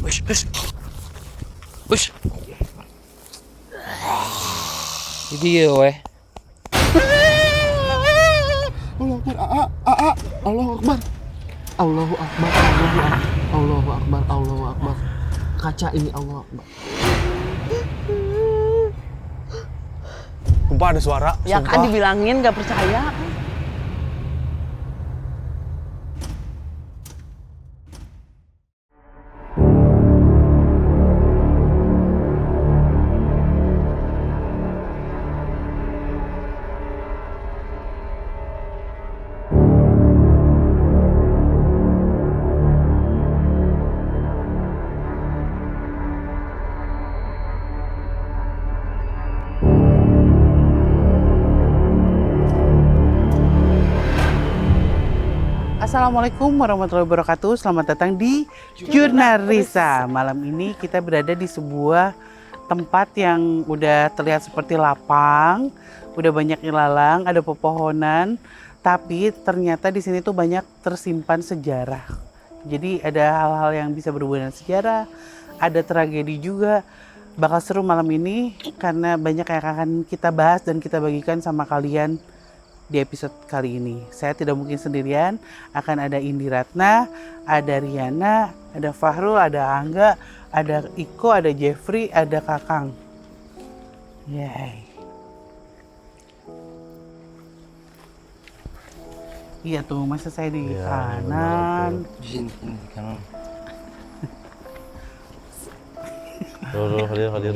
Wis, wis. Wis. Jadi ya weh. Allahu Akbar. Allahu Akbar. Allahu Akbar. Allahu Akbar. Kaca ini Allahu Akbar. Sumpah ada suara. Ya sumpah. kan dibilangin gak percaya. Assalamualaikum warahmatullahi wabarakatuh. Selamat datang di Jurnal Risa. Malam ini kita berada di sebuah tempat yang udah terlihat seperti lapang, udah banyak ilalang, ada pepohonan, tapi ternyata di sini tuh banyak tersimpan sejarah. Jadi ada hal-hal yang bisa berhubungan dengan sejarah, ada tragedi juga. Bakal seru malam ini karena banyak yang akan kita bahas dan kita bagikan sama kalian di episode kali ini. Saya tidak mungkin sendirian, akan ada Indi Ratna, ada Riana, ada Fahrul, ada Angga, ada Iko, ada Jeffrey, ada Kakang. Yay. Iya tuh, masa saya di kanan. Di sini kanan. Hadir.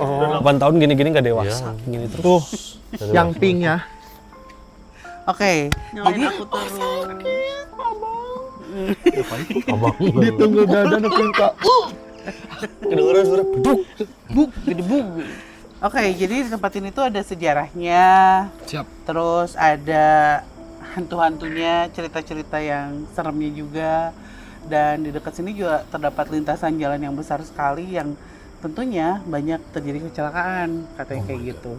Oh, 8 tahun gini-gini gak dewasa. Gini terus. Tuh, yang pink ya. Oke, Nyalain jadi aku terus. Abang. Ditunggu dada nepin Kak. Kedengeran suara beduk. buk, gede buk. Oke, jadi di tempat ini tuh ada sejarahnya. Siap. Terus ada hantu-hantunya, cerita-cerita yang seremnya juga. Dan di dekat sini juga terdapat lintasan jalan yang besar sekali yang tentunya banyak terjadi kecelakaan, katanya kayak gitu.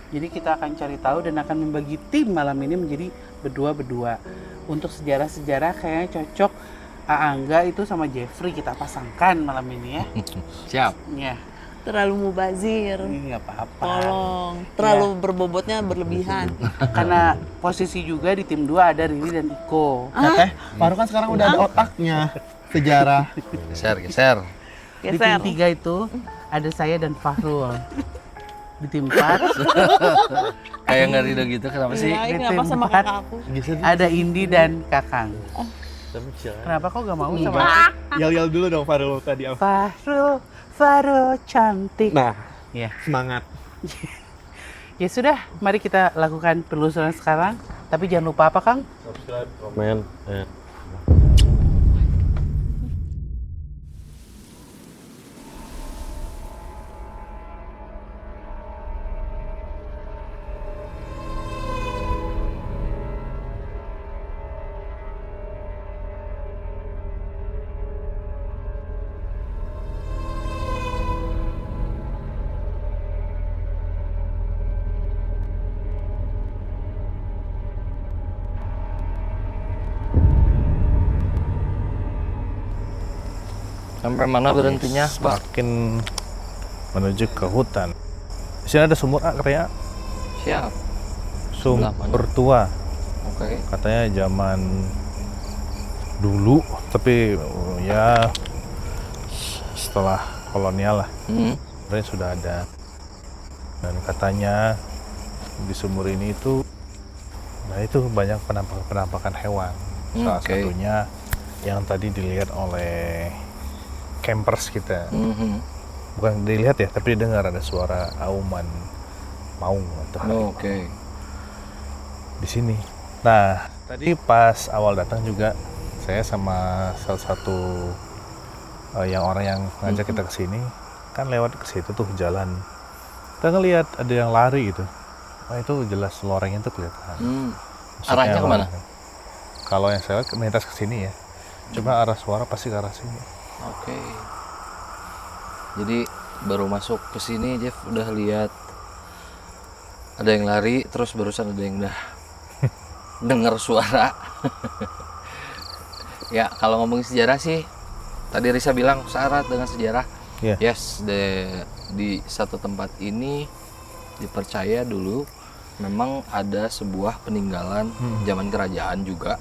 Jadi kita akan cari tahu dan akan membagi tim malam ini menjadi berdua-berdua. Untuk sejarah-sejarah kayaknya cocok Angga itu sama Jeffrey kita pasangkan malam ini ya. Siap. Ya, Terlalu mubazir. ini nggak apa-apa. Tolong. Terlalu berbobotnya berlebihan. Karena posisi juga di tim 2 ada Riri dan Iko. Ya teh, Faru kan sekarang udah ada otaknya. Sejarah. Geser. Di tim Geser. 3 itu ada saya dan Fahrul. Di tim 4 Kayak nggak ridho gitu, kenapa sih? Iya, ini Di apa tim sama empat. kakak aku? ada Indi dan Kakang. Kenapa kok gak mau sama Yel-yel dulu dong Faru tadi. Fahrul? Fahrul cantik. Nah, Ya. semangat. Ya sudah, mari kita lakukan penelusuran sekarang. Tapi jangan lupa apa, Kang? Subscribe, komen. Sampai mana berhentinya, Pak? Makin menuju ke hutan. Di sini ada sumur ya, Siap. sumur Sebelah mana? tua. Oke. Katanya zaman dulu, tapi ya setelah kolonial lah. Sebenarnya sudah ada. Dan katanya di sumur ini itu, nah itu banyak penampakan hewan. Salah Oke. satunya yang tadi dilihat oleh campers kita. Bukan dilihat ya, tapi didengar ada suara auman maung atau harimau Oke. di sini. Nah, tadi pas awal datang juga saya sama salah satu yang orang yang ngajak kita ke sini kan lewat ke situ tuh jalan. Kita ngelihat ada yang lari gitu. Wah, itu jelas lorengnya tuh kelihatan. Maksudnya Arahnya kemana? loreng. Kalau yang saya lihat melintas ke sini ya. Cuma arah suara pasti ke arah sini. Oke. Jadi baru masuk ke sini Jeff udah lihat ada yang lari, terus barusan ada yang udah dengar suara. Ya kalau ngomongin sejarah sih tadi Risa bilang syarat dengan sejarah. Iya. Yes, di satu tempat ini dipercaya dulu memang ada sebuah peninggalan zaman kerajaan juga,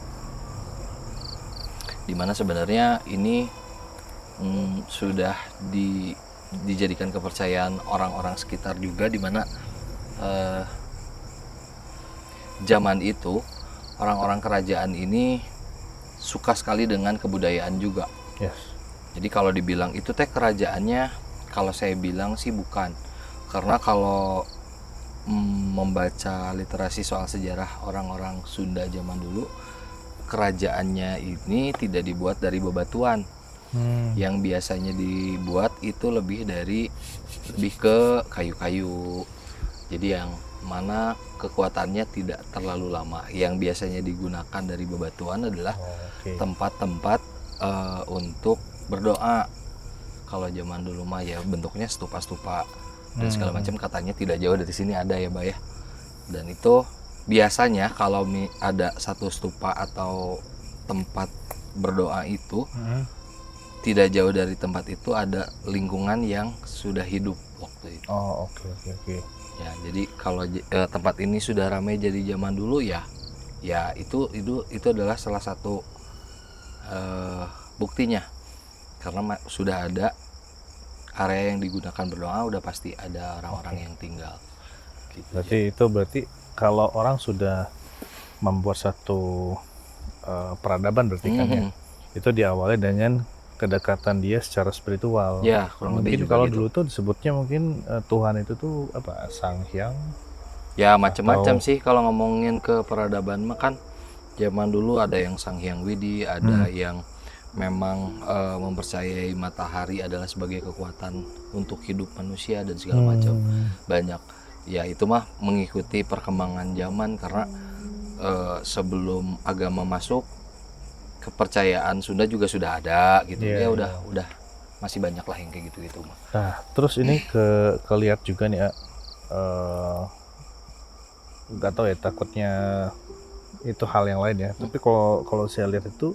dimana sebenarnya ini sudah dijadikan kepercayaan orang-orang sekitar juga, dimana zaman itu orang-orang kerajaan ini suka sekali dengan kebudayaan juga. Yes. Jadi kalau dibilang itu teh kerajaannya, kalau saya bilang sih bukan, karena kalau membaca literasi soal sejarah orang-orang Sunda zaman dulu, kerajaannya ini tidak dibuat dari bebatuan. Yang biasanya dibuat itu lebih ke kayu-kayu. Jadi yang mana kekuatannya tidak terlalu lama. Yang biasanya digunakan dari bebatuan adalah tempat-tempat untuk berdoa. Kalau zaman dulu mah ya bentuknya stupa-stupa dan segala macam, katanya tidak jauh dari sini ada ya, Mbak ya. Dan itu biasanya kalau ada satu stupa atau tempat berdoa itu, tidak jauh dari tempat itu ada lingkungan yang sudah hidup waktu itu. Oh, oke. Ya, jadi kalau tempat ini sudah ramai jadi zaman dulu ya itu adalah salah satu buktinya. Karena sudah ada area yang digunakan berdoa, udah pasti ada orang-orang yang tinggal. Gitu. Berarti kalau orang sudah membuat satu peradaban berarti kan ya, itu diawali dengan kedekatan dia secara spiritual. Ya, kurang lebih mungkin juga kalau gitu. dulu tuh disebutnya mungkin Tuhan itu tuh apa, Sang Hyang. Ya macam-macam sih kalau ngomongin ke peradaban mah kan zaman dulu ada yang Sang Hyang Widi, ada yang memang mempercayai matahari adalah sebagai kekuatan untuk hidup manusia dan segala macam. Banyak. Ya itu mah mengikuti perkembangan zaman, karena sebelum agama masuk, kepercayaan Sunda juga sudah ada gitu. Ya udah masih banyak lah yang kayak gitu-gitu mah. Nah, terus ini kelihat juga nih ya, nggak tahu ya, takutnya itu hal yang lain ya. Tapi kalau saya lihat itu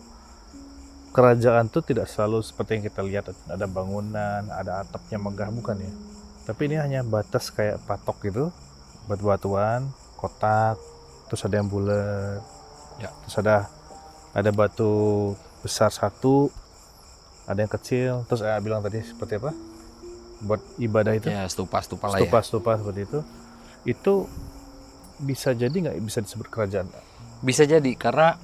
kerajaan tuh tidak selalu seperti yang kita lihat, ada bangunan, ada atapnya megah, bukan ya. Tapi ini hanya batas kayak patok gitu, batu-batuan, kotak, terus ada yang bulat, terus ada batu besar satu, ada yang kecil, terus bilang tadi seperti apa? Buat ibadah itu? Ya stupa-stupa lah ya. Stupa-stupa seperti itu. Itu bisa jadi nggak bisa disebut kerajaan? Bisa jadi, karena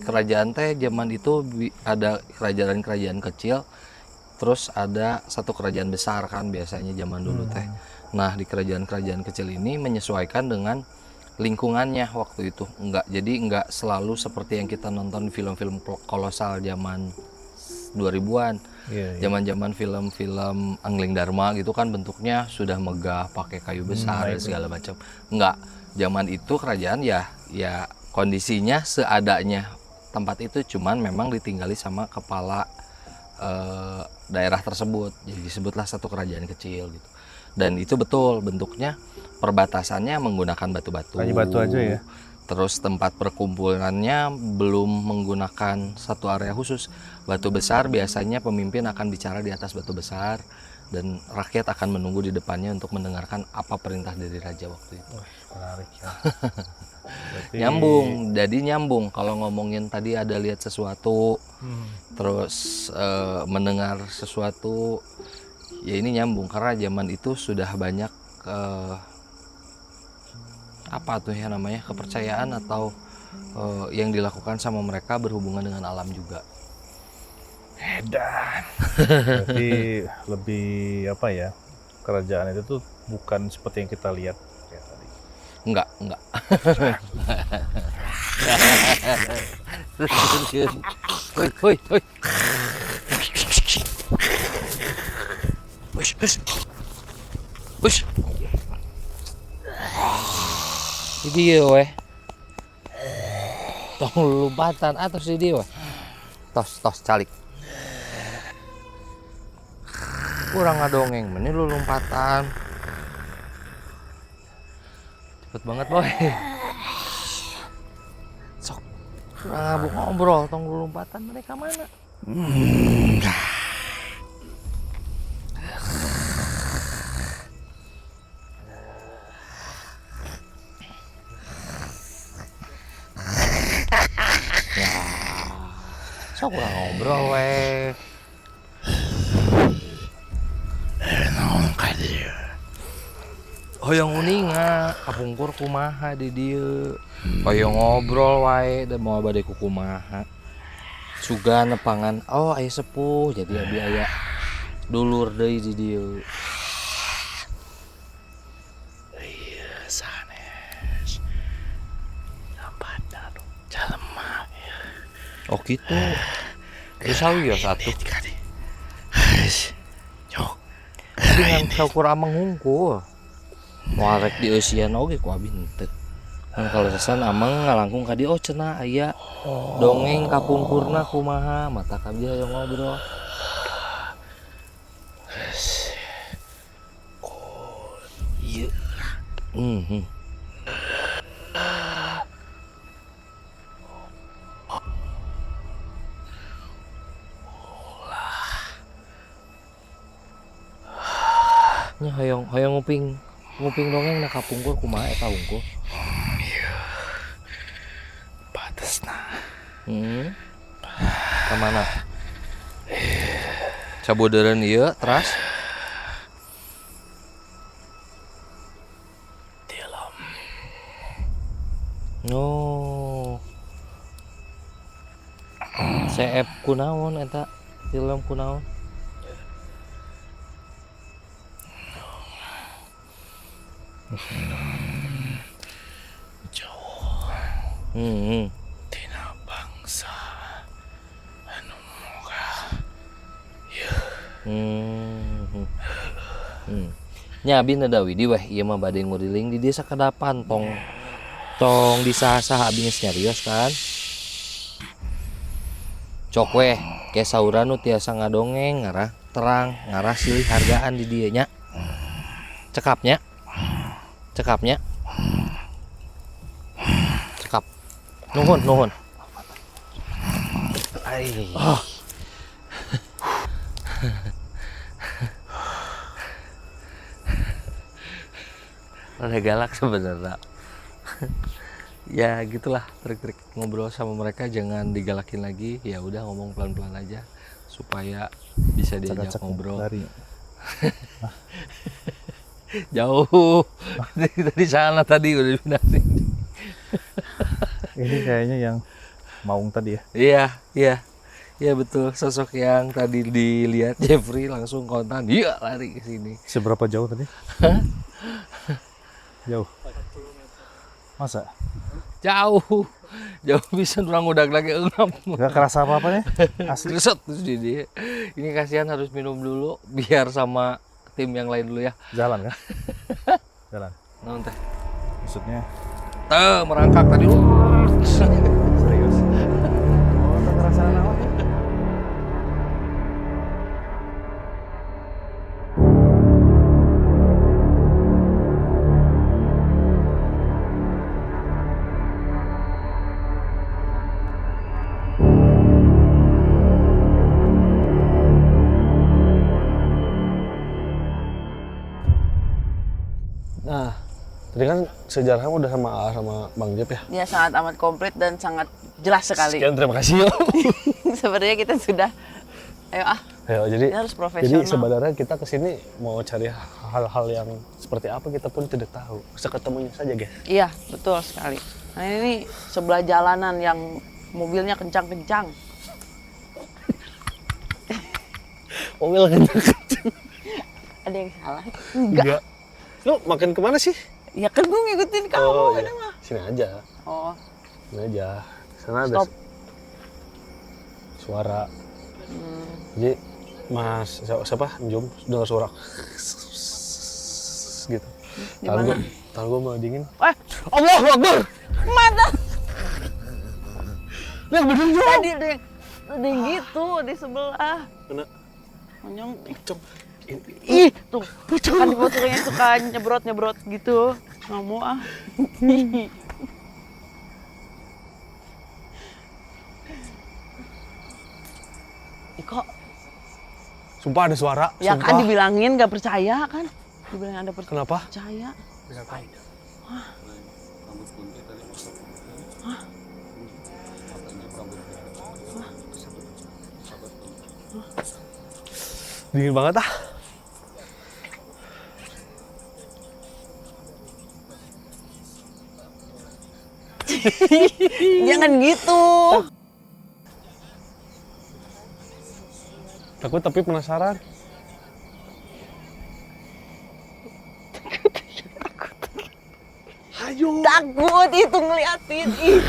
kerajaan teh zaman itu ada kerajaan-kerajaan kecil, terus ada satu kerajaan besar kan biasanya zaman dulu teh. Nah di kerajaan-kerajaan kecil ini menyesuaikan dengan lingkungannya waktu itu. Enggak selalu seperti yang kita nonton film-film kolosal zaman 2000-an. Zaman-zaman film-film Angling Dharma gitu kan bentuknya sudah megah, pakai kayu besar dan segala macam. Enggak, zaman itu kerajaan ya kondisinya seadanya tempat itu, cuman memang ditinggali sama kepala daerah tersebut, jadi disebutlah satu kerajaan kecil gitu. Dan itu betul bentuknya, perbatasannya menggunakan batu-batu. Hanya batu aja ya. Terus tempat perkumpulannya belum menggunakan satu area khusus. Batu besar biasanya pemimpin akan bicara di atas batu besar, dan rakyat akan menunggu di depannya untuk mendengarkan apa perintah dari raja waktu itu. Menarik ya. Berarti... Nyambung. Kalau ngomongin tadi ada lihat sesuatu, terus mendengar sesuatu, ya ini nyambung karena zaman itu sudah banyak apa tuh ya namanya, kepercayaan atau yang dilakukan sama mereka berhubungan dengan alam juga. Edan. Berarti lebih apa ya, kerajaan itu tuh bukan seperti yang kita lihat ya tadi. Enggak. Hoi. Push. Ini dia weh. Tong lompatan atau si dia weh. Tos calik. Kurang ngadongeng, ini lu lompatan. Cepet banget boy. Sok. Kurang ngabuk ngobrol, tong lu lompatan mereka mana? Sok ulah ngobrol weh. Hoyong uninga, kapungkur kumaha di dieu. Hoyong ngobrol wae dan mau bade ku kumaha. Suga nepangan, oh aya sepuh jadi abi aya dulur deui di dieu. Ieu sanes. Lampat jalema. Oh gitu. Terus sawios atuh. Jok. Dengan saukur amang hungkul. Warek di eusian oge ku abi henteu. Kan kalau sesan amang ngalangkung ka dieu oh cenah aya dongeng kapungkurna kumaha mata ka dia yang ngobrol. Ieu. Nya hoyong nguping dongeng na kapungkur kumaha eta hungkul. Patesna. Ka mana? Cabodeureun ieu teras. Tilem. Oh. CF kunaon eta? Tilem kunaon? Tina bangsa anu moga nya abi nadawi di weh ieu mah bade nguriling di desa kadapan tong disaha-saha abi geus nyarios kan cok weh ke sauran nu tiasa ngadongeng ngarah terang ngarah silih hargaan di dieu nya cekapnya cekap nuhun ai rada galak sebenarnya ya gitulah trik-trik ngobrol sama mereka jangan digalakin lagi ya udah ngomong pelan-pelan aja supaya bisa diajak ngobrol jauh dari sana tadi udah pindah sini. Ini kayaknya yang Maung tadi ya? Iya betul sosok yang tadi dilihat Jeffrey langsung kontan dia lari ke sini. Seberapa jauh tadi? Jauh. Masa? Jauh bisa orang udah lagi engap. Gak kerasa apa-apanya? Asli. Terus dia. Ini kasihan harus minum dulu biar sama tim yang lain dulu ya. Jalan kan? Jalan. Naon teh? Maksudnya? Merangkak tadi. Serius? Oh, tak kerasa apa? Nah, tadi kan sejarahnya udah sama Bang Jep ya? Dia sangat amat komplit dan sangat jelas sekali. Sekian, terima kasih yo. Sebenarnya kita sudah, Ayo, jadi kita harus profesional. Jadi sebenarnya kita kesini mau cari hal-hal yang seperti apa kita pun tidak tahu. Bisa ketemunya saja, guys. Iya, betul sekali. Nah ini sebelah jalanan yang mobilnya kencang-kencang. Mobil kencang-kencang. Ada yang salah? Enggak. Lu makin kemana sih? Ya kan gue ngikutin kamu. Oh kan iya, mah. sini aja. Oh, Sini aja. Sana ada stop. suara. Jadi Mas siapa? Jom dengar suara gitu. Di mana? Tangan gue malah dingin. Allahu Akbar. Mata. Nah, bener Jo. Tadi ada yang gitu di sebelah. Kena Monyong. cok. Ih, tuh. Kan di fotonya suka nyebrot-nyebrot gitu. Nggak mau ah. Kok Sumpah ada suara. ya sumpah. kan dibilangin gak percaya kan? Dibilangin ada Kenapa? percaya. Dingin banget ah. Jangan gitu. Takut tapi penasaran. Takut itu ngeliatin. Ih.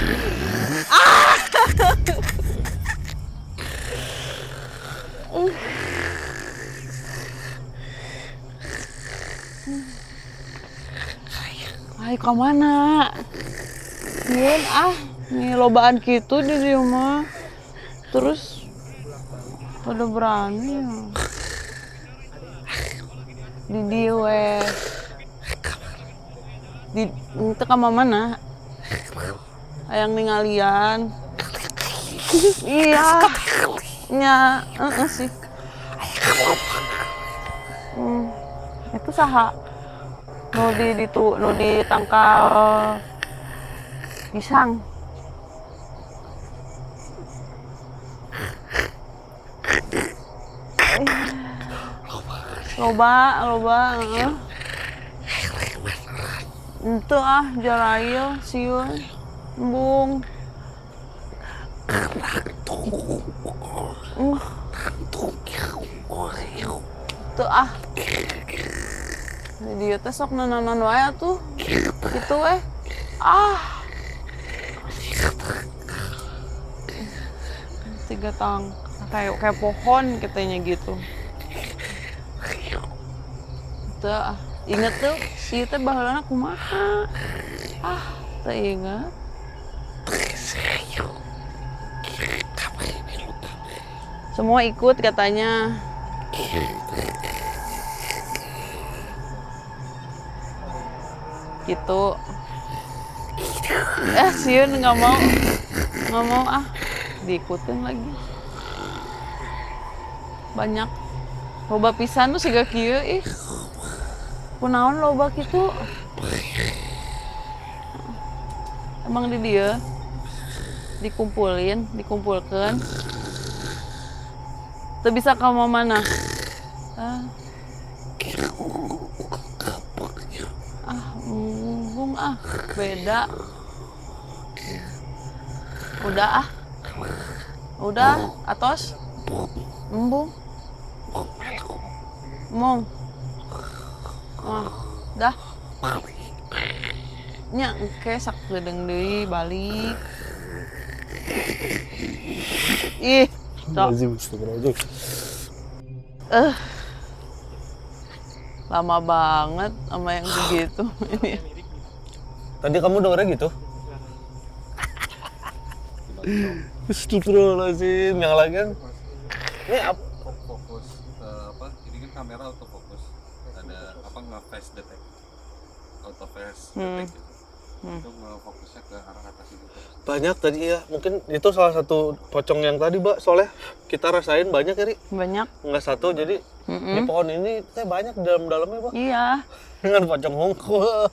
Ayo ke mana? Yen nih lobaan gitu di rumah. Terus pada berani ya. Di diwe. Di itu ke mana? Ayang ningalian. Iya. Nya, sih. Itu saha. Nu di tangkal pisang. Loba. Itu jarail siun embung. Itu dia teh sok nananan wae tuh. Gitu tiga tang kayak pohon katanya gitu. Tuh inget tuh si teh baheulana kumaha. Teu inget. Semua ikut katanya. Gitu. Siun nggak mau diikutin lagi. Banyak loba pisan tuh siga kieu kunaon loba kitu. Emang di dia dikumpulkan. Tuh bisa kamu mana? Beda. Udah atos. Embung. Mong. Dah. Nya engke sak gedeung deui balik. Ih, lama banget sama yang begitu. Tadi kamu dengernya gitu? Astagfirullahaladzim, yang lagi kan ini Fokus ini kan kamera autofokus. Ada nge-face detect. Auto-face detect gitu. Itu fokusnya ke arah atas itu. banyak tadi ya, mungkin itu salah satu pocong yang tadi Mbak, soalnya kita rasain banyak ya, Ri. Banyak. Nggak satu, jadi di pohon ini teh banyak di dalam-dalamnya Mbak. Iya. Dengan pocong hongkul.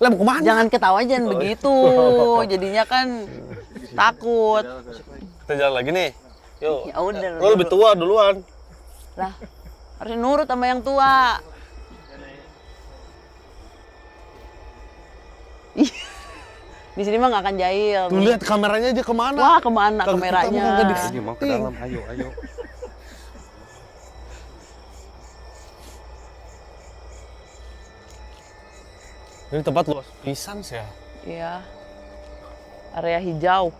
Lah mau kemana? Jangan ketawa, jangan begitu. Jadinya kan takut. Kita jalan lagi nih. Yuk. Ya udah. Lo lebih tua duluan. Lah, harus nurut sama yang tua. Di sini mah nggak akan jahil. Tuh lihat kameranya aja kemana? Wah, kemana kameranya? Ini mau ke dalam, ayo. Ini tempat luas pisan sih ya. Iya. Area hijau.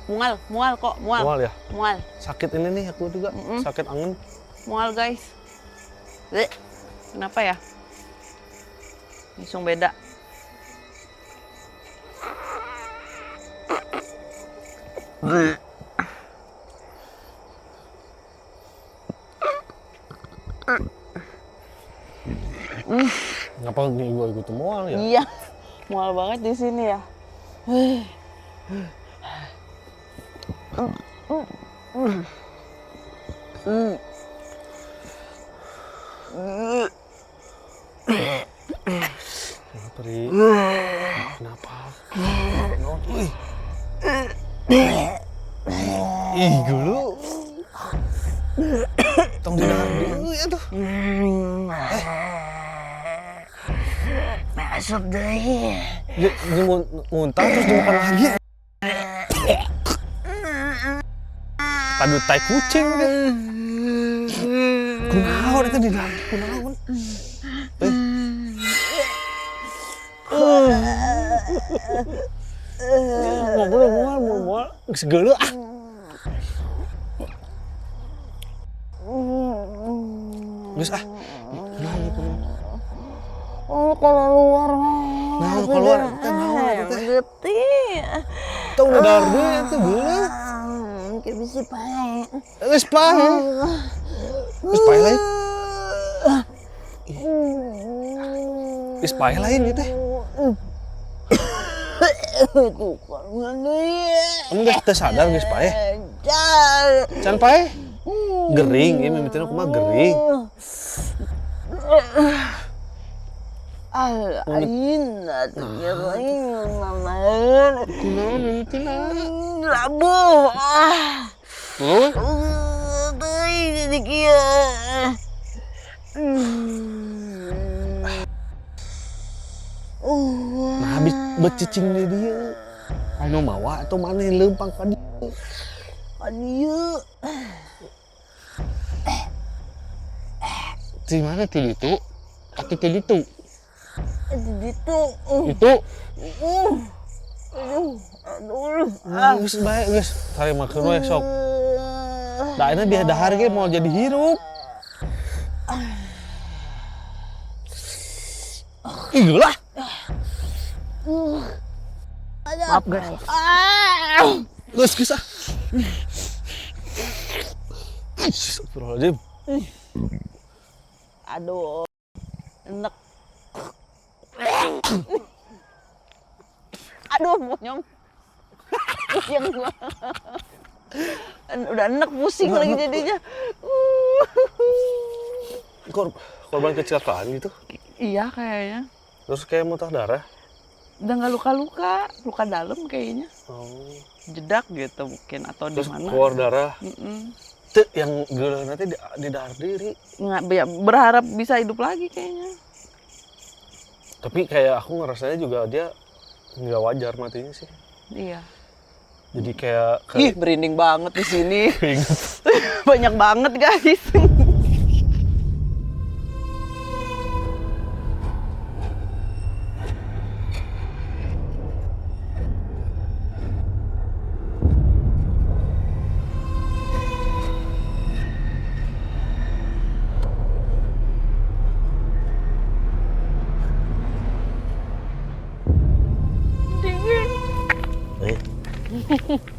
Mual kok. Mual ya? Mual. Sakit ini nih aku juga, sakit angin. Mual guys. Kenapa ya? Langsung beda. Ngapa gue ikut mual ya? Iya. Mual banget di sini ya. Kenapa, Ri? Kenapa? Ih, gulu. Tong didahar dulu ya tuh. Masuk deh. Dia muntah terus dimakan lagi. Aduh, tai kucing deh. Kunaon itu di dalam kunaon. Mual, segala ah. Geus ah. Oh, kalau luar Nah, keluar teh naon eta teh? getih. Tong dadar deui eta geuleuh. Kayak bisa pae. Geus pae. Geus pae lain. Geus pae lain ieu teh. Tuh, kalau Kamu geus teu sadar geus pae? Can pae? Gering, ieu mimitina kumaha gering. Ain, lain, mamain. Labu. Jadi kia. Nah, habis becicing di dieu. Anu mawa atau maneh leumpang ka dieu. Adieu. Di mana ti ditu? Kaki ti ditu. Di situ. Itu Ah, geus bae geus. Sare makeun we sok. Da ayeuna dia dahar ge mau jadi hirup. Ih, lah. maaf guys. Geus ah. Astagfirullahaladzim. Aduh, enek. Aduh, monyong. Pusing gua. Udah enek pusing lagi jadinya. Korban kecelakaan gitu. Iya kayaknya. Terus kayak muntah darah. Udah nggak luka-luka, luka dalam kayaknya. Oh. Jedak gitu mungkin atau di Terus mana. keluar darah. Mm-mm. Tuh yang geuleuh nanti di dahar diri. Nggak, berharap bisa hidup lagi kayaknya. Tapi kayak aku ngerasanya juga dia nggak wajar matinya sih. Iya. Jadi kayak Ih, merinding banget di sini. Banyak banget guys.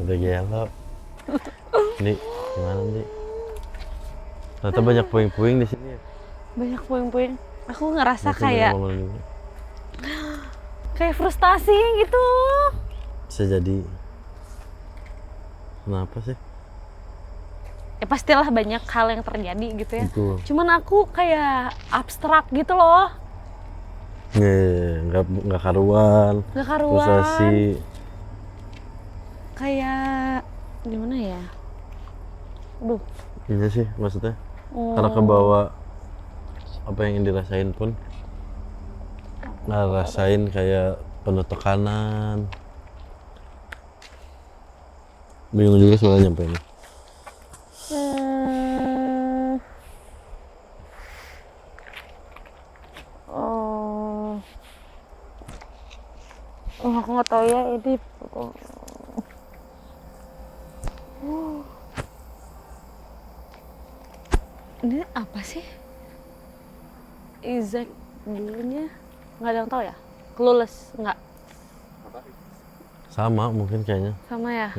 Udah gelo. Ini gimana nih? Ternyata banyak puing-puing di sini. Banyak puing-puing. Aku ngerasa Mungkin kayak dari momen ini. kayak frustasi gitu. Bisa jadi. Kenapa sih? Ya pastilah banyak hal yang terjadi gitu ya. Betul. Cuman aku kayak abstrak gitu loh. Nggak karuan. Gak karuan. Frustasi. Kayak gimana ya? Aduh. Iya sih maksudnya. Oh. Karena kebawa apa yang dirasain pun ngerasain kayak penuh tekanan. Bingung juga soalnya nyampe ini. Aku nggak tahu ya ini. Ini apa sih? Isaac dulunya nggak ada yang tahu ya? Clueless nggak? Sama mungkin kayaknya. Sama ya?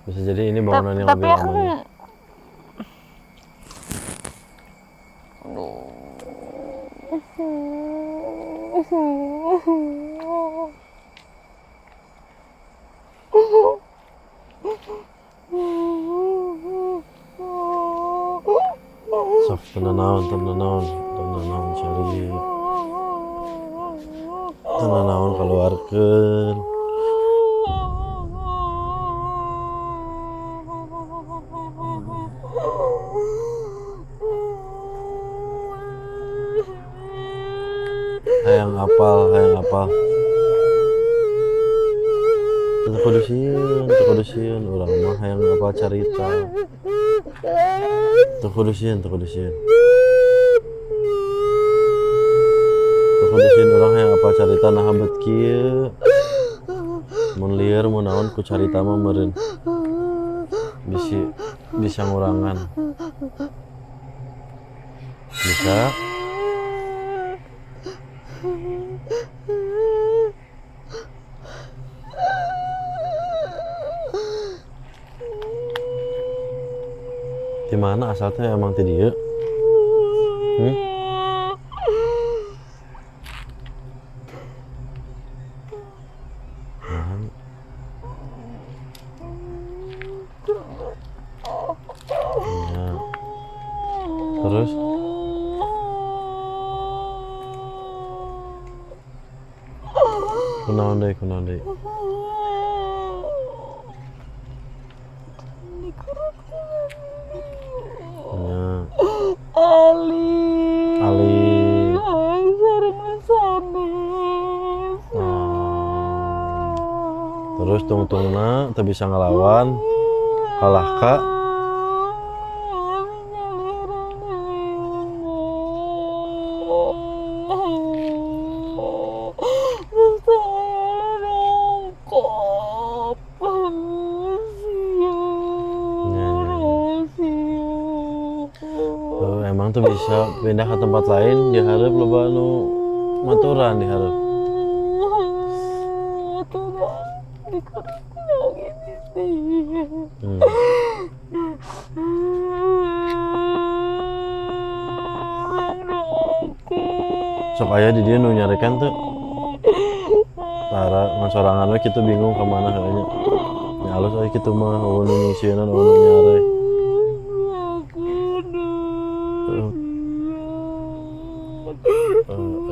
Bisa jadi ini bangunan yang Tapi lebih aku lama. Sok tenanawan cari. Tenanawan keluarkan. Hayang apal. Tekudusian orang mah hayang apal carita. Tekudusian orang hayang apal carita nah habet kieu. Mun lieur mun naon ku carita mah meureun. Bisa ngurangan. Bisa. Di mana asalnya emang ti dieu? Ya. Terus kunaon deui? Ali terus tungtungna teu bisa ngelawan kalah ka emang tuh bisa pindah ke tempat lain diharap loba anu maturan diharap. Sok aya di dia nu nyarekan tuh tara ngasorangan we kitu bingung kemana kayaknya nya alus aya kitu mah nu nyisieun nu nyare.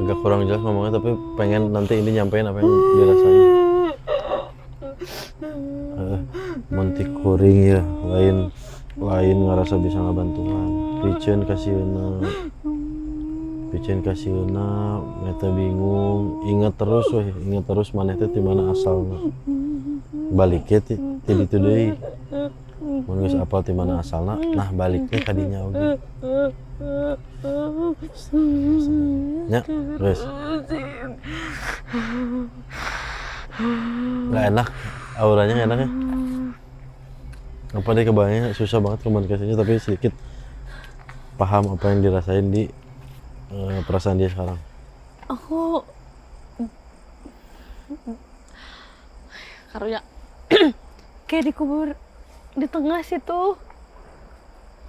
Agak kurang jelas ngomongnya tapi pengen nanti ini nyampein apa yang dirasain. Monti kuring ya lain ngerasa bisa ngabantuan picen kasieuna meta bingung ingat terus maneh teh di mana asalna baliknya ti ditu deui mun geus apal di mana asalna nah baliknya ka dinya oge nya guys nggak enak auranya nggak enak ya apa deh kebayangnya susah banget komunikasinya tapi sedikit paham apa yang dirasain di perasaan dia sekarang. Aku karunya kayak dikubur di tengah situ.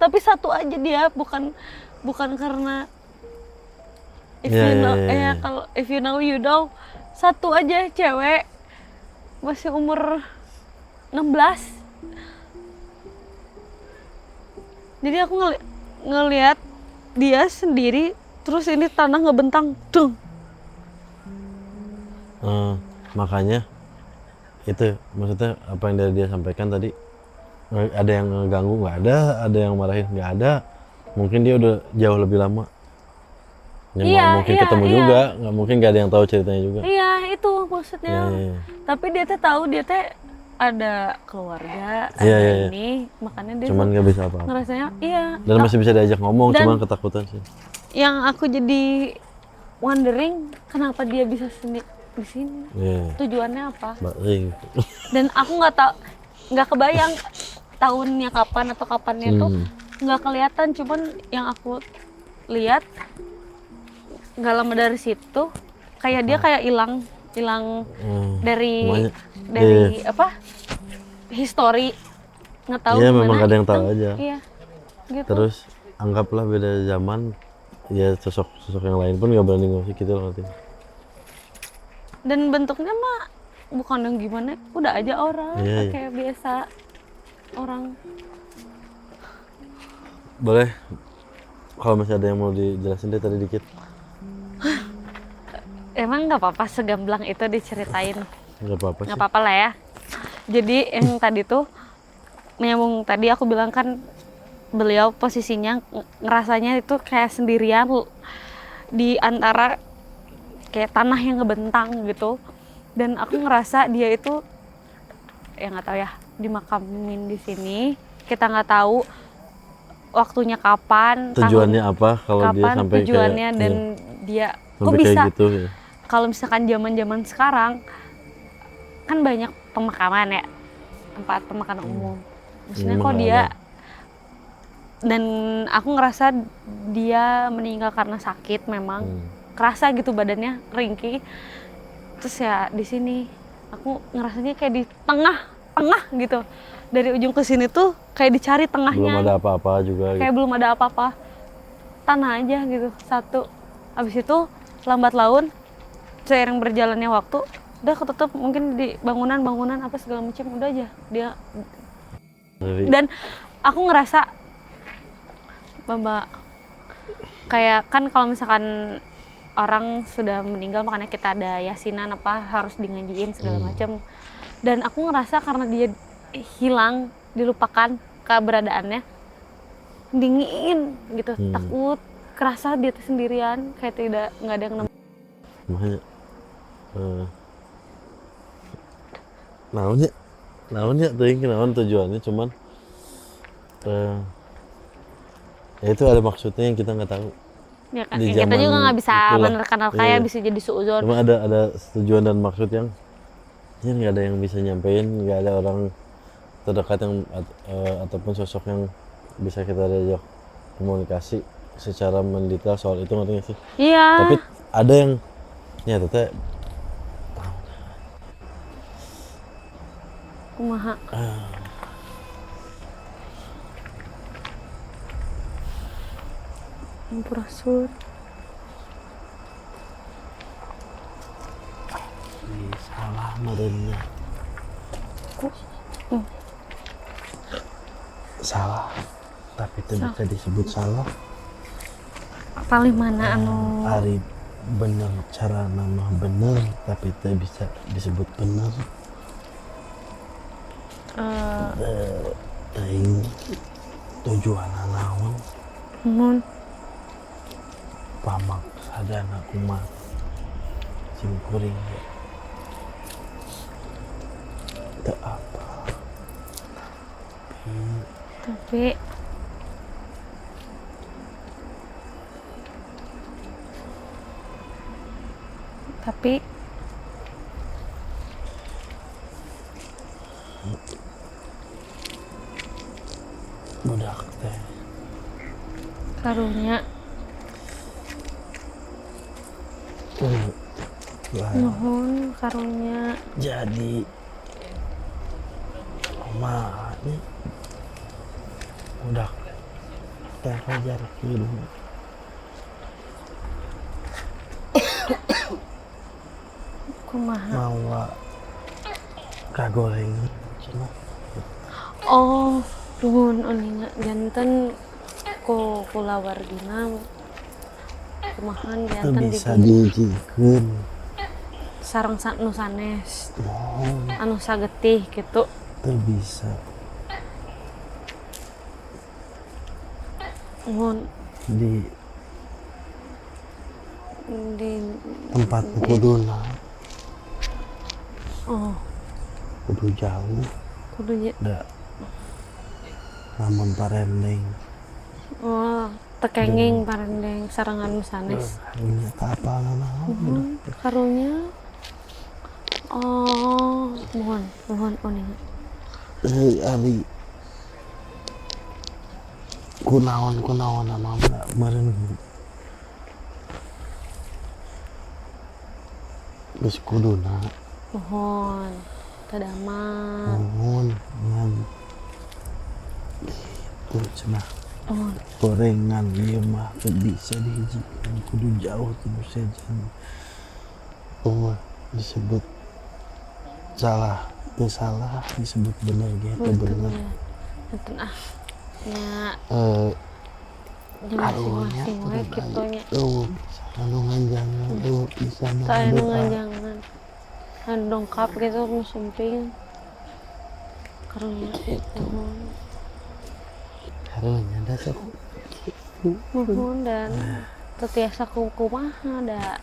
Tapi satu aja dia, bukan karena kalau if you know you know, satu aja cewek masih umur 16. Jadi aku ngelihat dia sendiri. Terus ini tanah ngebentang, dung. Makanya itu maksudnya apa yang dari dia sampaikan tadi, ada yang ngeganggu nggak ada yang marahin nggak ada, mungkin dia udah jauh lebih lama. Mungkin ketemu juga, nggak mungkin nggak ada yang tahu ceritanya juga. Iya itu maksudnya. Iya. Tapi dia teh tahu dia teh ada keluarga, ini, makanya dia cuman nggak bisa apa-apa. Ngerasanya iya. Dan masih bisa diajak ngomong, cuman ketakutan sih. Yang aku jadi wondering kenapa dia bisa sendiri di sini. Tujuannya apa? Dan aku nggak kebayang tahunnya kapan atau kapannya tuh nggak kelihatan. Cuman yang aku lihat nggak lama dari situ kayak dia kayak hilang dari apa histori nggak tahu gimana. Memang ada yang tahu aja. Iya. Gitu. Terus anggaplah beda zaman. Ya sosok yang lain pun nggak berani ngomong gitu loh nanti. Dan bentuknya mah bukan yang gimana, udah aja orang Iya, iya. kayak biasa orang. Boleh kalau masih ada yang mau dijelasin deh tadi dikit. Emang nggak apa-apa segamblang itu diceritain? Nggak apa-apa sih. Nggak apa-apa lah ya. Jadi yang tadi tuh menyambung tadi aku bilang kan beliau posisinya ngerasanya itu kayak sendirian di antara kayak tanah yang ngebentang gitu. Dan aku ngerasa dia itu ya nggak tahu ya dimakamin di sini. Kita nggak tahu waktunya kapan, Tujuannya apa kalau dia kapan sampai tujuannya kayak, dan iya, dia kok sampai bisa kayak gitu ya. kalau misalkan zaman-zaman sekarang kan banyak pemakaman ya, tempat pemakaman umum. Maksudnya Memang kok dia ada. dan aku ngerasa dia meninggal karena sakit memang. Kerasa gitu badannya ringkih. Terus ya di sini aku ngerasanya kayak di tengah gitu. Dari ujung ke sini tuh kayak dicari tengahnya. Belum ada apa-apa juga Kayak gitu. belum ada apa-apa. Tanah aja gitu satu. Habis itu lambat laun seiring berjalannya waktu udah ketutup mungkin di bangunan apa segala macam udah aja dia. Dan aku ngerasa Mbak kayak kan kalau misalkan orang sudah meninggal makanya kita ada yasinan apa harus ngajiin segala macam. Dan aku ngerasa karena dia hilang, dilupakan keberadaannya, dingin gitu, takut, kerasa dia tuh sendirian, kayak nggak ada yang nemenin. Makanya naonnya naon tujuannya cuman ya itu ada maksudnya yang kita nggak tahu. Ya kan, Di kita zaman juga nggak bisa itulah. menerka-nerka Iya. ya, bisa jadi suudzon. Cuma ada tujuan dan maksud yang ya nggak ada yang bisa nyampein, nggak ada orang terdekat yang ataupun sosok yang bisa kita diajak komunikasi secara mendetail soal itu, ngerti nggak sih? Iya. Tapi ada yang ya teteh Kumaha. Ampurasun. salah merenya. Salah, tapi itu bisa disebut salah. Paling mana anu Ari bener cara nama bener, tapi itu bisa disebut bener. Ting tujuan naon mun pamaksadana kumaha simkuring teu apa tapi budak teh karunya nuhun karunya jadi omanya budak teh ngajarkeun kumaha. mawa kagoreng cenah. Oh, nuhun uninga janten ku kulawargina kumahan Teu janten bisa di dijikeun sareng nu sanes mohon anu sagetih gitu. teu bisa Nuhun di di tempat kuduna oh kudu jauh kudu da lamun parendeng oh tekenging parendeng sarengan nu sanes. hanya apa naon Karunya oh mohon uninga ari kunaon nama meureun geus kuduna mohon tadaman mohon ngan itu cenah mohon gorengan ieu mah teu bisa dihijikeun kudu jauh terus saja disebut salah itu salah, disebut benar gitu benar. Enten ah nya Arunya masing-masing we kitu nya. Kandungan jangan bisa Kandungan jangan kan dongkap gitu nu sumping karunya karunya dasar nuhun dan tetiasa kumaha da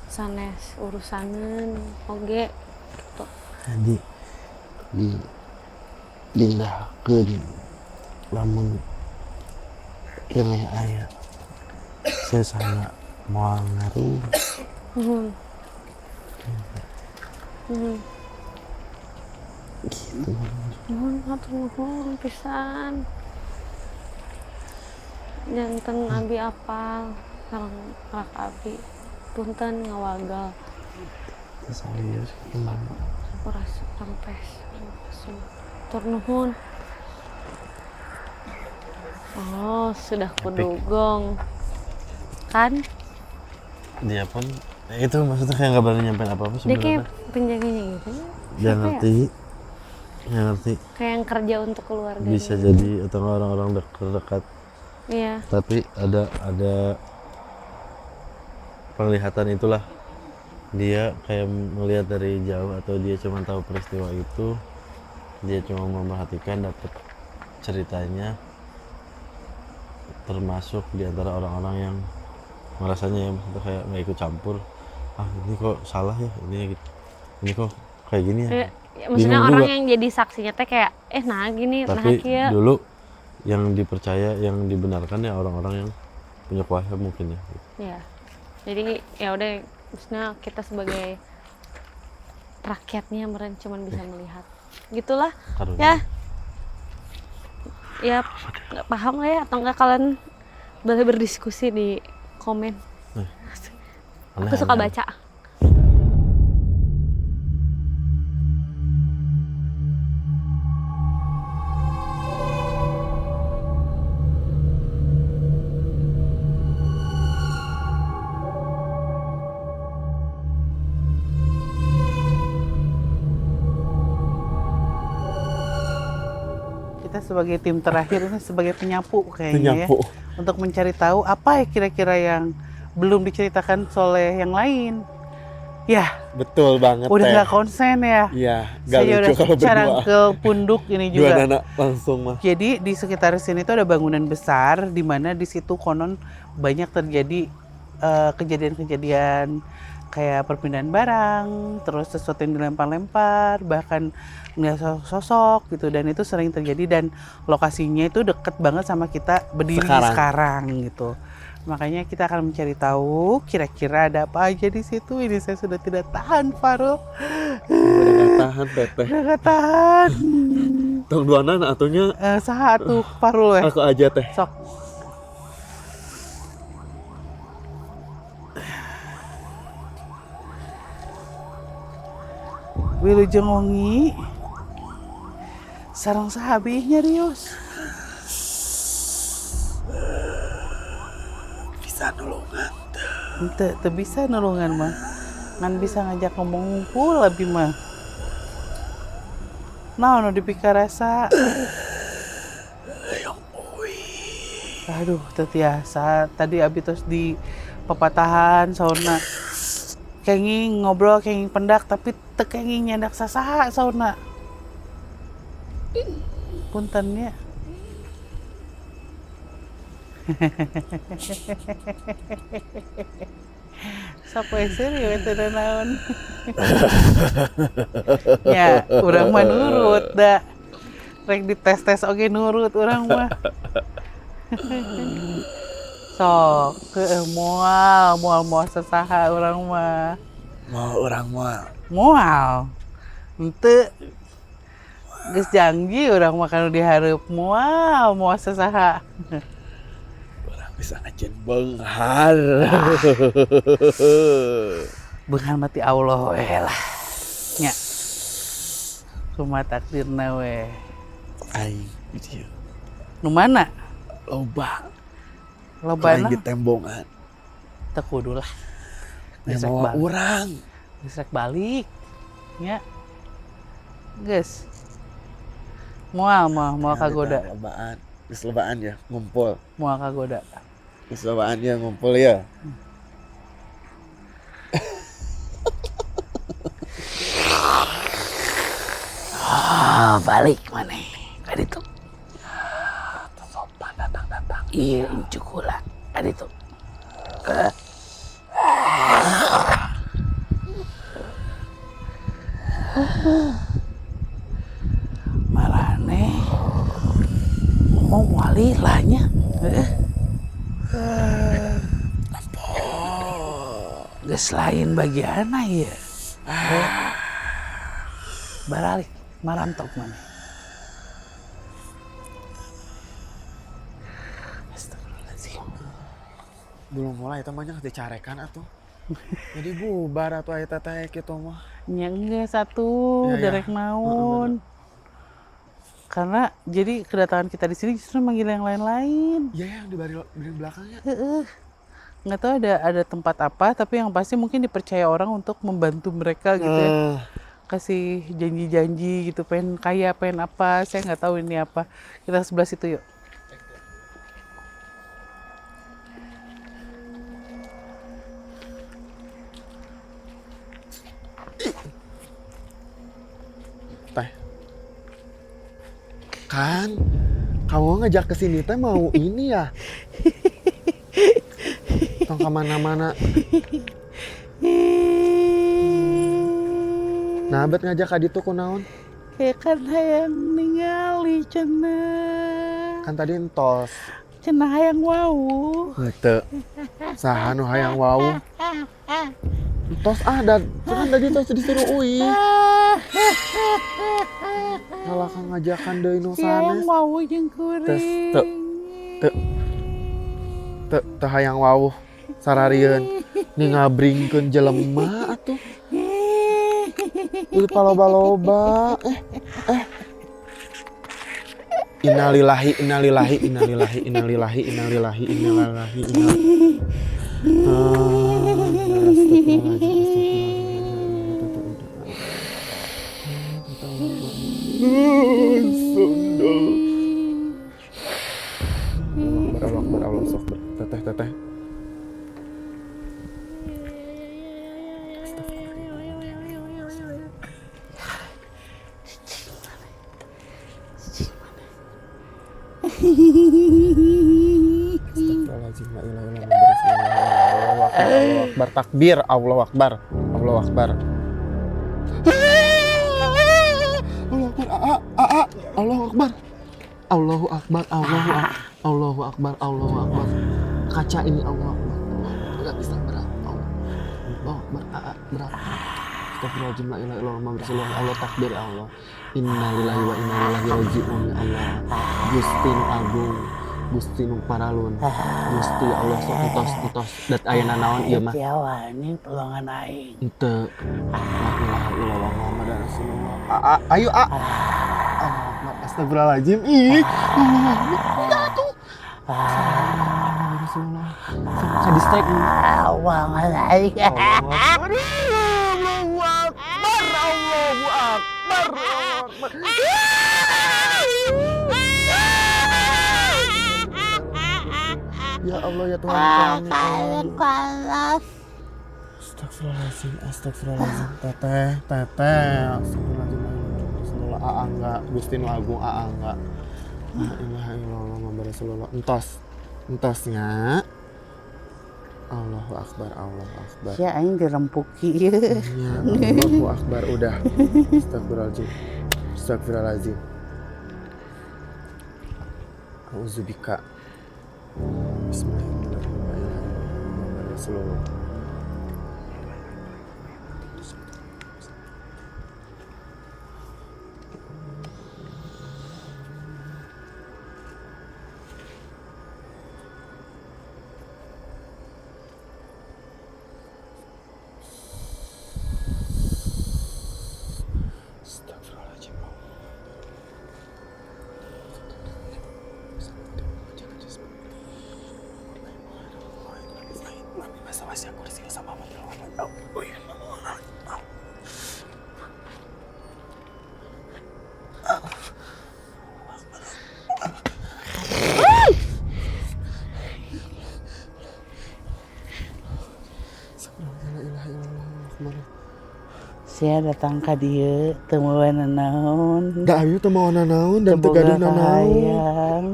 sanes urusaneun oge gitu. jadi dindahkeun lamun keneh aya sesana moal ngaruh Nuhun. gitu. Nuhun hatur nuhun pisan. Janten abi apal sareng rak abi. Punten ngawagal. Serius gimana? Sampurasun rampes. Hatur nuhun. Oh, sudah kudugong. Kan? Dia pun itu maksudnya kayak nggak berani nyampein apa-apa Dia kayak sebenarnya. penjaganya gitu. Dia Siapa ngerti, ya ngerti. Kayak yang kerja untuk keluarga. Bisa jadi atau nggak orang-orang dekat. Iya. Tapi ada penglihatan itulah. Dia kayak melihat dari jauh atau dia cuma tahu peristiwa itu. Dia cuma memperhatikan dapat ceritanya, termasuk di antara orang-orang yang merasanya ya maksudnya kayak nggak ikut campur. Ini kok salah ya, ini kok kayak gini ya. Ya, maksudnya Bingung orang juga. yang jadi saksinya teh kayak nah gini, nah Tapi kieu. dulu yang dipercaya, yang dibenarkan ya orang-orang yang punya kuasa mungkin ya. Ya. Jadi ya udah maksudnya kita sebagai rakyatnya meren cuman bisa melihat. Gitulah. Karunia. Ya nggak paham lah ya atau enggak kalian boleh berdiskusi di komen. Aku suka baca. Kita sebagai tim terakhir ini sebagai penyapu kayaknya Penyapu. ya. Untuk mencari tahu apa ya kira-kira yang belum diceritakan oleh yang lain. Ya, Betul banget. udah nggak konsen ya. Iya, nggak Saya lucu udah kalau berdua. carangkel punduk ini Dua juga. anak langsung mah. Jadi di sekitar sini tuh ada bangunan besar di mana di situ konon banyak terjadi kejadian-kejadian kayak perpindahan barang, terus sesuatu yang dilempar-lempar, bahkan melihat sosok gitu, dan itu sering terjadi dan lokasinya itu deket banget sama kita berdiri sekarang gitu. Makanya kita akan mencari tahu kira-kira ada apa aja di situ. Ini saya sudah tidak tahan, Farul. Udah nggak tahan teteh. Udah gak tahan. Tong duanan atunya Saha tuh Farul aku aja teh. Sok. Wilujeng wengi sareng sahabi nyarios. Bisa nulungan. Teu bisa nulungan mah. Ngan bisa ngajak ngomong ngumpul abi mah. Naon nu dipikarasa? Aduh, tetiasa. Tadi abi terus di pepatahan sauna. Kenging ngobrol, kenging pendak, tapi teu kenging nyandak sasaha sauna. Puntennya. Sapoe serius teu naon. Ya, urang mah nurut da. Rek dites-tes oge nurut urang mah. Sok, moal sasaha urang mah. Mau orang mah. Moal. Henteu. Geus janji urang mah kanu dihareup moal sasaha. Orang bisa ngajen beunghar. Beunghar mati Allah we lah. Nya. Kumaha takdirna we. Aing video. Nu mana? Loba. Lobana Aing di tembongan. teu kudu lah. Mau Gesek banget. orang. Geus rek balik. Nya. Geus. Moal kagoda. Lobaan. Geus lobaan ya, ngumpul. Moal kagoda. Geus lobaan ya, ngumpul ya. Balik mana? Kadi tuh. Sopan datang. Iya, incukula. Kadi tuh. Marane mau wali lahnya. Geus lain bagian ya. Baralik marantok mana? Astagfirullahaladzim. Belum mulai itu mah nya dicarekan atuh. Jadi bubar atuh aya teteh kitu mah. Nya geus satu Ya, ya. derek naon. Karena jadi kedatangan kita di sini justru manggil yang lain-lain. Iya yang di belakangnya. Nggak tahu ada tempat apa, tapi yang pasti mungkin dipercaya orang untuk membantu mereka gitu ya. Kasih janji-janji gitu, pengen kaya, pengen apa, saya nggak tahu ini apa. Kita ke sebelah situ yuk. Teh. Kan kamu ngajak ke sini teh mau ini ya. Tong kemana-mana. Nah, bet ngajak ka ditu kunaon? Kayak kan hayang ningali cenah. Kan tadi entos. Cenah hayang wau. Henteu. Saha nu hayang wau? Entos ada, cuman tadi tos disuruh uih. Salah kang ngajakan deui nu Hayang sanes. wau jeung kuring. Teu hayang wau. Sararieun ningabringkeun jelema atuh. Uli paloba-loba. Innalillahi. Allah sok teteh. Astagfirullahaladzim, la ilaha illallah, Allahu akbar, takbir, Allahu akbar. Allahu akbar, Allahu akbar. Kaca ini Allahu akbar. Enggak bisa berat. Allahu akbar, berat. Astagfirullahaladzim, la ilaha illallah, Muhammad Rasulullah. Allah takbir ya Allah. Innalillahi wa inna ilaihi raji'un ya Allah. Gusti nu agung, Gusti nu paralun. Gusti Allah sok entos dat ayeuna naon ieu mah? Ini tolongan aing. Henteu. La ilaha illallah Muhammad Rasulullah. Ayo Astagfirullahaladzim. Ih. Rasulullah. Sa distrek. Allahu akbar. Ya Allah ya Tuhan kami. Astagfirullahaladzim. Teteh. Astagfirullahaladzim. Rasulullah enggak. Gusti nu agung enggak. La ilaha illallah Muhammad Rasulullah. Entosnya. Allahu akbar. Ya aing dirempuki. Ya Allahu akbar udah. Astagfirullahaladzim. Auzubika. Bismillahirrahmanirrahim. Rasulullah. Astagfirullahaladzim. Saya datang ke dia temuan naon. Da ayu teu mau nanaon dan teu gaduh nanaon. Hayang.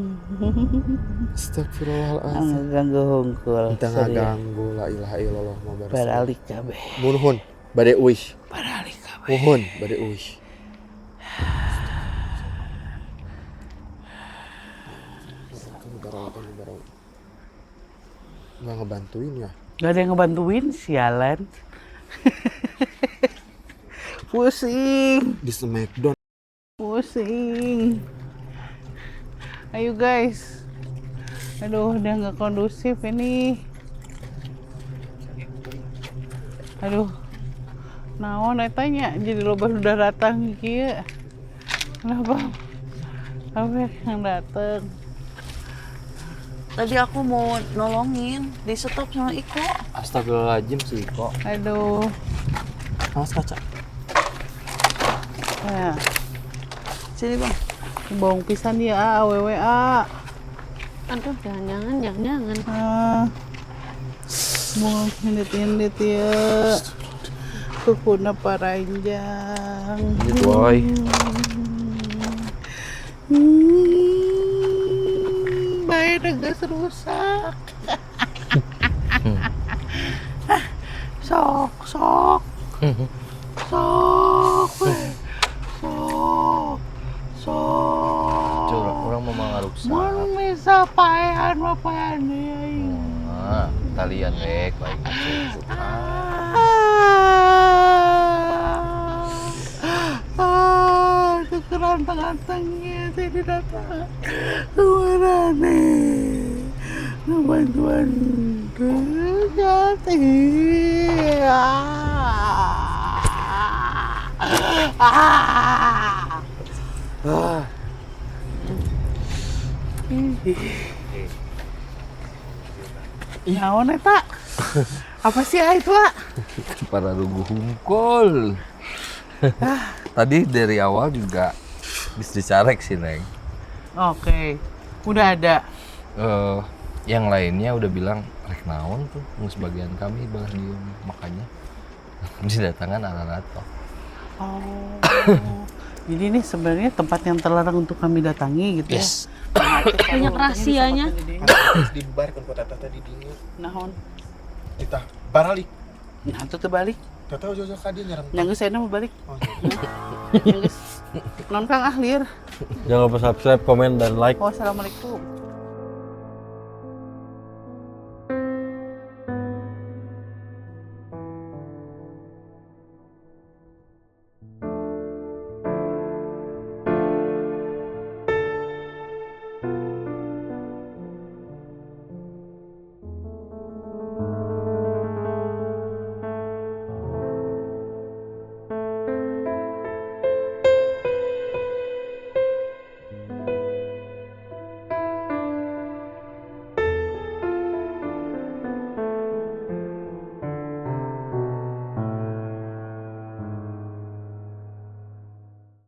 Astagfirullahaladzim. Ganggu hungkul. Kita ngaganggu la ilaha illallah Muhammad Rasulullah. Baralik kabeh. Munuhun bade uih. Baralik kabeh. Muhun bade uih. Nggak ngebantuin ya? Gak ada yang ngebantuin, sialan. Pusing. Di Smackdown. Pusing. Ayo guys. Aduh, udah nggak kondusif ini. Aduh. Naon tanya jadi loba udah datang kieu. Kenapa? Apa yang datang? Tadi aku mau nolongin, di stop sama Iko. Astagfirullahaladzim sih kok. Aduh. Awas kaca. Ya, Sini bang. bawang pisan ya, awewe a. Aduh, jangan. Mau indit ya. Kukuna paranjang. Ini boy. Baik gas rusak. Sok. Sok. Curang, orang mau mangaruksa. Mun bisa paehan mah paehan deui. Nah, kalian baik. Tukeran tengah-tengahnya jadi datang. Kemana nih? Bantuan jati. Naon eta? Apa sih itu, Pak? Para rugu hungkul. Tadi dari awal juga bisa dicarek sih, Neng. Oke, udah ada. Yang lainnya udah bilang rek naon tuh, sebagian kami balas diem, makanya didatangan Ararato. Oh, jadi ini sebenarnya tempat yang terlarang untuk kami datangi gitu Yes. ya? Banyak rahasianya. Di bar kan kota tata di dieu. Nahon? Kita baralik. Nah, itu terbalik. Tata ojo-ojo ka dieu nyareng. Yang saya mau balik. Oh, Yang non Kang Ahlir. Jangan lupa subscribe, komen, dan like. Wassalamualaikum.